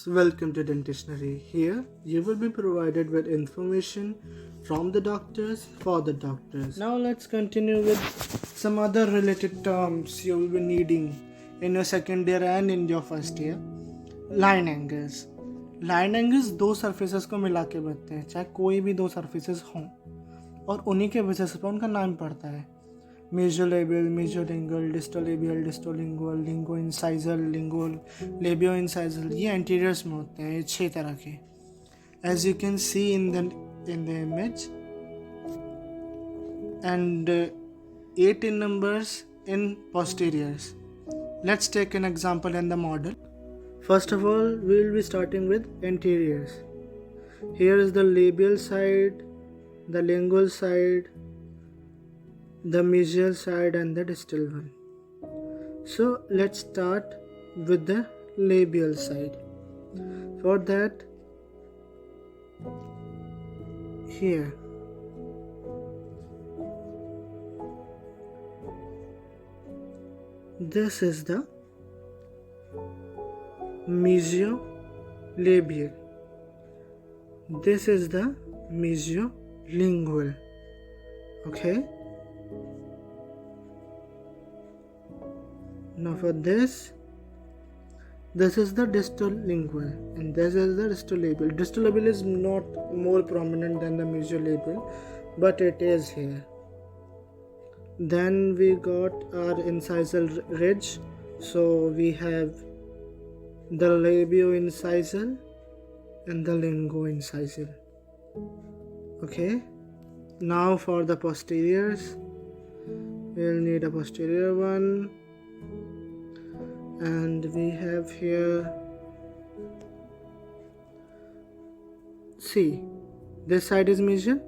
Welcome to Dentistionary. Here, you will be provided with information from the doctors for the doctors. Now, let's continue with some other related terms you will be needing in your second year and in your first year. Line angles. Line angles दो surfaces को मिला के बनते हैं, चाहे कोई भी दो सरफेसेस हों, और उन्हीं के वजह से उनका नाम पड़ता है mesiolabial, mesiolingual, distolabial, distolingual, linguo incisal, linguo labio incisal. ये एंटीरियर्स में होते हैं, ये 6 तरह के. As you can see in the image, and 8 in numbers in posteriors. Let's take an example in the model. First of all, we will be starting with anteriors. Here is the labial side, the lingual side, the mesial side, and the distal one. So let's start with the labial side. For that, here this is the mesiolabial. This is the mesiolingual. Okay. Now for this is the distolingual and this is the distolabial. Distolabial is not more prominent than the mesiolabial, but it is here. Then we got our incisal ridge. So we have the labio-incisal and the lingo-incisal. Okay. Now for the posteriors, we'll need a posterior one, and we have here, see, this side is mesial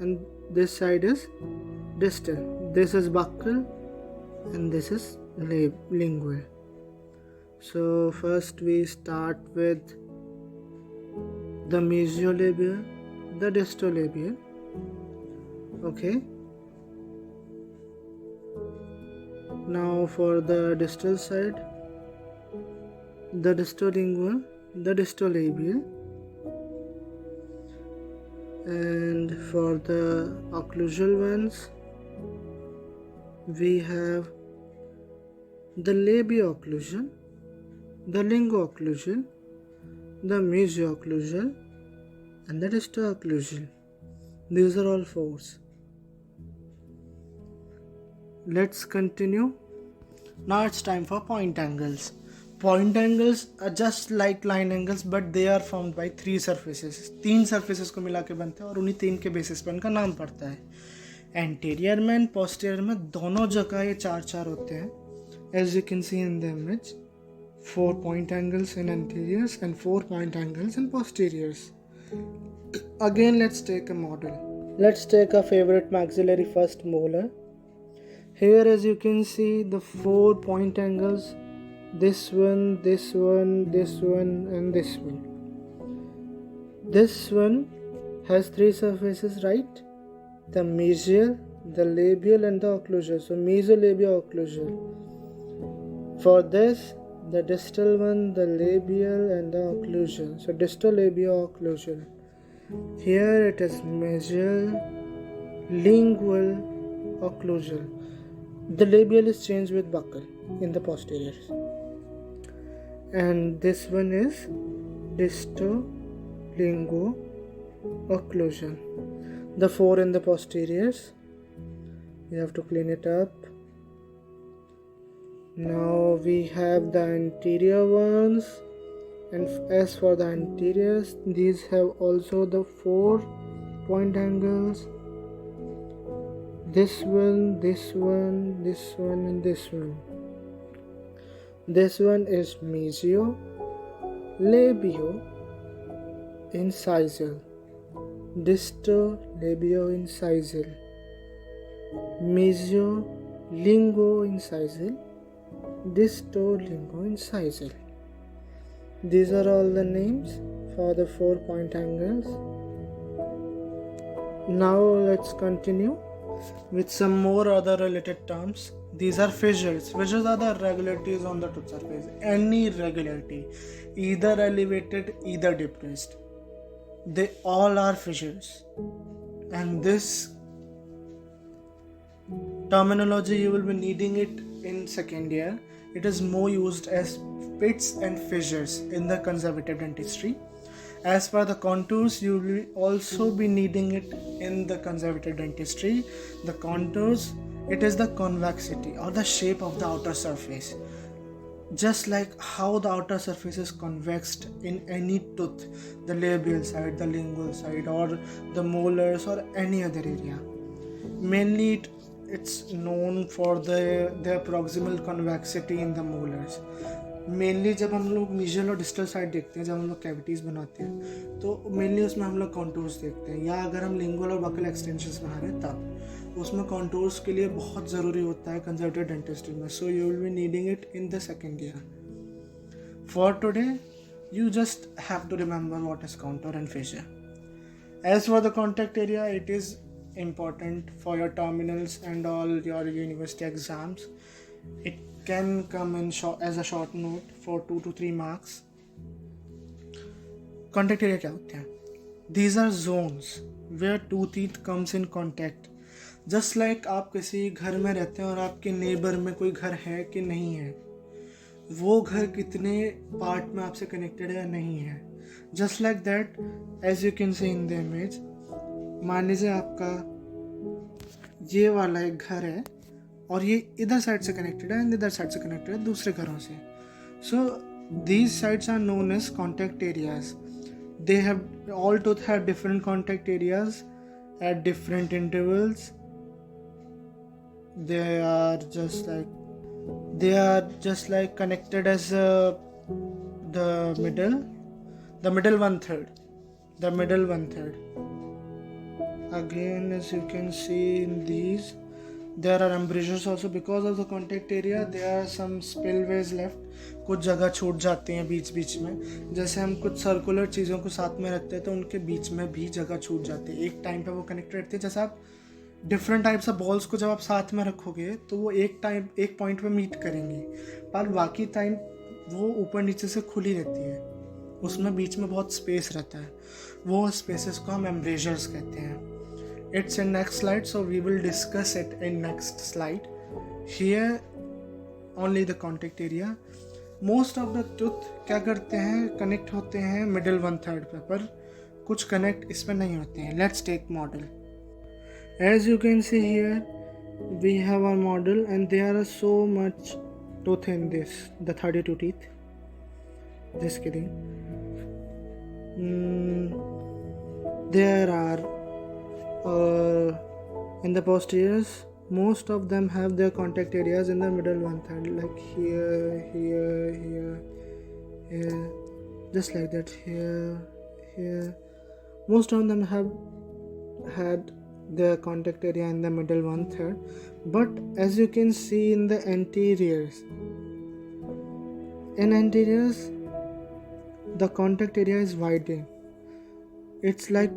and this side is distal. This is buccal and this is lingual. So first we start with the mesiolabial, the distolabial. Okay. Now for the distal side, the distolingual, the distolabial, and for the occlusal ones, we have the labio-occlusal, the lingo-occlusal, the mesio-occlusal, and the disto-occlusal. These are all 4s. Let's continue. Now it's time for point angles. Point angles are just like line angles, but they are formed by 3 surfaces. 3 surfaces को मिला के बनते हैं और उन्हीं 3 के basis पर उनका नाम पड़ता है. एंटीरियर में एंड पोस्टीरियर में दोनों जगह ये 4 होते हैं. As you can see in the image, 4 point angles in anteriors and 4 point angles in posteriors. Again, let's take a model. Let's take a favorite maxillary first molar. Here, as you can see, the 4 point angles, this one, this one, this one, and this one. This one has 3 surfaces, right? The mesial, the labial, and the occlusal. So mesolabio occlusal. For this, the distal one, the labial, and the occlusal. So distolabio occlusal. Here it is mesial, lingual, occlusal. The labial is changed with buccal in the posteriors. And this one is distolingo occlusal. The 4 in the posteriors, you have to clean it up. Now we have the anterior ones, and as for the anteriors, these have also the 4 point angles. This one, this one, this one, and this one. This one is mesio, labio, incisal, disto, labio, incisal, mesio, lingo, incisal, disto, lingo, incisal. These are all the names for the 4 point angles. Now let's continue. with some more other related terms. These are fissures. Fissures are the irregularities on the tooth surface. Any irregularity, either elevated, either depressed, they all are fissures. And this terminology you will be needing it in second year. It is more used as pits and fissures in the conservative dentistry. As for the contours, you will also be needing it in the conservative dentistry. The contours, it is the convexity or the shape of the outer surface. Just like how the outer surface is convexed in any tooth, the labial side, the lingual side, or the molars, or any other area. Mainly it's known for their proximal convexity in the molars. Mainly जब हम लोग मीजल और distal side देखते हैं, जब हम लोग cavities बनाते हैं, तो मेनली उसमें हम लोग कॉन्टूर्स देखते हैं, या अगर हम लिंगुअल और बकल एक्सटेंशंस बना रहे हैं तब उसमें कॉन्टूर्स के लिए बहुत ज़रूरी होता है कंजर्वेटिव डेंटिस्ट्री में. So you will be needing it in the second year. For today you just have to remember what is contour and fissure. As for the contact area, it is important for your terminals and all your university exams. It can come in as a short note for 2 to 3 marks. Contact area क्या होते हैं? These are zones where two teeth comes in contact. Just like आप किसी घर में रहते हैं और आपके नेबर में कोई घर है कि नहीं है, वो घर कितने पार्ट में आपसे कनेक्टेड है या नहीं है. Just like that, as you can see in the image, मान लीजिए आपका ये वाला एक घर है और ये इधर साइड से कनेक्टेड है एंड इधर साइड से कनेक्टेड है दूसरे घरों से. So these sides are known as contact areas. They have all tooth have different contact areas at different intervals. They are just like connected as the middle one third. Again, as you can see in these, there are embrasures also. Because of the contact area, there are some spillways left. कुछ जगह छूट जाती हैं बीच में. जैसे हम कुछ circular चीज़ों को साथ में रखते हैं तो उनके बीच में भी जगह छूट जाती है. एक टाइम पे वो कनेक्टेड रहती है. जैसे आप डिफरेंट टाइप्स ऑफ बॉल्स को जब आप साथ में रखोगे तो वो एक पॉइंट पे मीट करेंगी, पर बाकी टाइम वो ऊपर नीचे से खुली रहती है. उसमें बीच में बहुत स्पेस रहता है. वो स्पेसेस को हम एम्ब्रेजर्स कहते हैं. It's in next slide, so we will discuss it in next slide. Here only the contact area. Most of the tooth क्या करते हैं, कनेक्ट होते हैं मिडिल 1/3 पे, पर कुछ कनेक्ट इस पर नहीं होते हैं. Let's take model. As you can see here, we have our model and there are so much tooth in this, the 32 teeth. Just kidding. There are in the posteriors, most of them have their contact areas in the middle 1/3, like here, just like that. Here. Most of them have had the contact area in the middle 1/3, but as you can see in the anteriors, the contact area is widening. It's like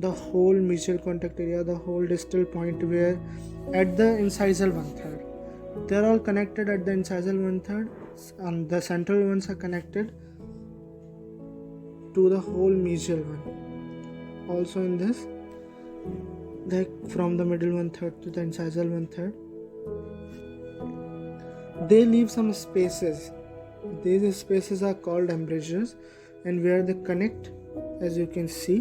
the whole mesial contact area, the whole distal point, where at the incisal 1/3, they're all connected at the incisal 1/3, and the central ones are connected to the whole mesial one. Also in this, like from the middle 1/3 to the incisal 1/3, they leave some spaces. These spaces are called embrasures, and where they connect, as you can see,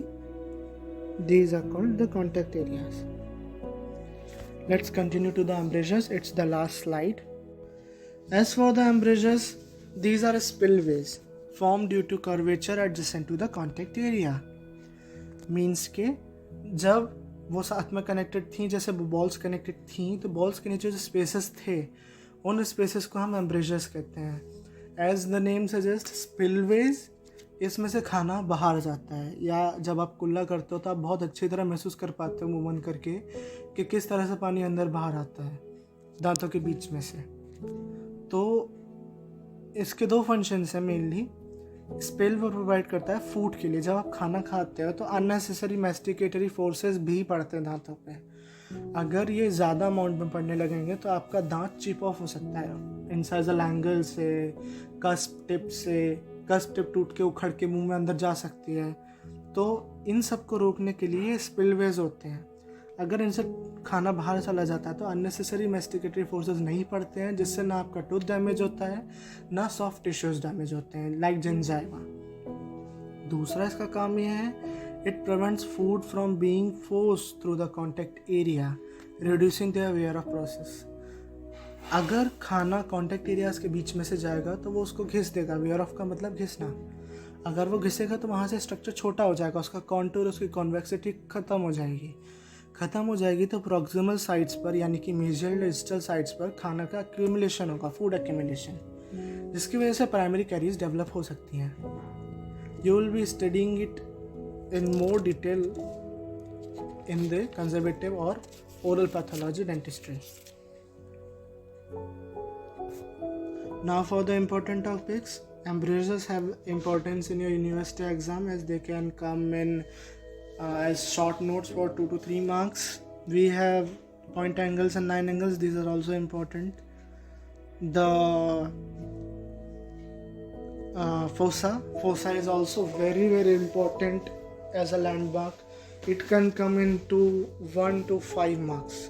these are called the contact areas. Let's continue to the embrasures. It's the last slide. As for the embrasures, these are spillways formed due to curvature adjacent to the contact area. Means के जब वो साथ में connected थी, जैसे balls connected थी, तो balls के नीचे जो स्पेसेस थे, उन स्पेसेस को हम एम्ब्रेजर्स कहते हैं. As the name suggest, spillways, इसमें से खाना बाहर जाता है, या जब आप कुल्ला करते हो तो आप बहुत अच्छी तरह महसूस कर पाते हो मूवमेंट करके कि किस तरह से पानी अंदर बाहर आता है दांतों के बीच में से. तो इसके 2 फंक्शंस हैं मेनली. स्पेल वो प्रोवाइड करता है फूड के लिए. जब आप खाना खाते हो तो अननेसेसरी मैस्टिकेटरी फोर्सेस भी पड़ते हैं दांतों पे, अगर ये ज़्यादा अमाउंट में पड़ने लगेंगे तो आपका दांत चिप ऑफ हो सकता है, इंसाइजल एंगल से, कस्प टिप टूट के उखड़ के मुंह में अंदर जा सकती है। तो इन सब को रोकने के लिए स्पिलवेज होते हैं। अगर इनसे खाना बाहर चला जाता है तो अननेसेसरी मेस्टिकेटरी फोर्सेस नहीं पड़ते हैं, जिससे ना आपका टूथ डैमेज होता है ना सॉफ्ट टिश्यूज डैमेज होते हैं लाइक जिंजाइवा। दूसरा इसका काम यह है, it prevents food from being force through the contact area, reducing the wear of process. अगर खाना कॉन्टेक्ट एरियाज के बीच में से जाएगा तो वो उसको घिस देगा। वेयर ऑफ का मतलब घिसना। अगर वो घिसेगा तो वहाँ से स्ट्रक्चर छोटा हो जाएगा, उसका कॉन्टूर, उसकी कॉन्वेक्सिटी खत्म हो जाएगी तो प्रॉक्सिमल साइड्स पर यानी कि मेजर डिजिटल साइड्स पर खाना का एक्यूमुलेशन होगा, फूड एक्यूमुलेशन, जिसकी वजह से प्राइमरी कैरीज डेवलप हो सकती हैं। You will be studying it in more detail in the conservative और oral pathology dentistry. Now for the important topics. Embracers have importance in your university exam as they can come in as short notes for 2 to 3 marks. We have point angles and line angles. These are also important. The fossa is also very important as a landmark. It can come into 1 to 5 marks.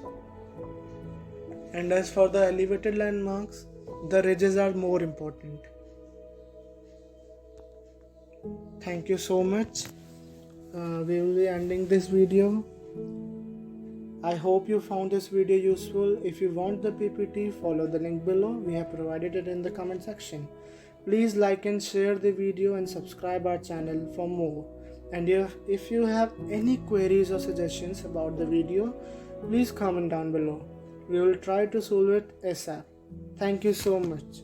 And as for the elevated landmarks, the ridges are more important. Thank you so much. We will be ending this video. I hope you found this video useful. If you want the PPT, follow the link below. We have provided it in the comment section. Please like and share the video and subscribe our channel for more. And if you have any queries or suggestions about the video, please comment down below. We will try to solve it ASAP. Thank you so much.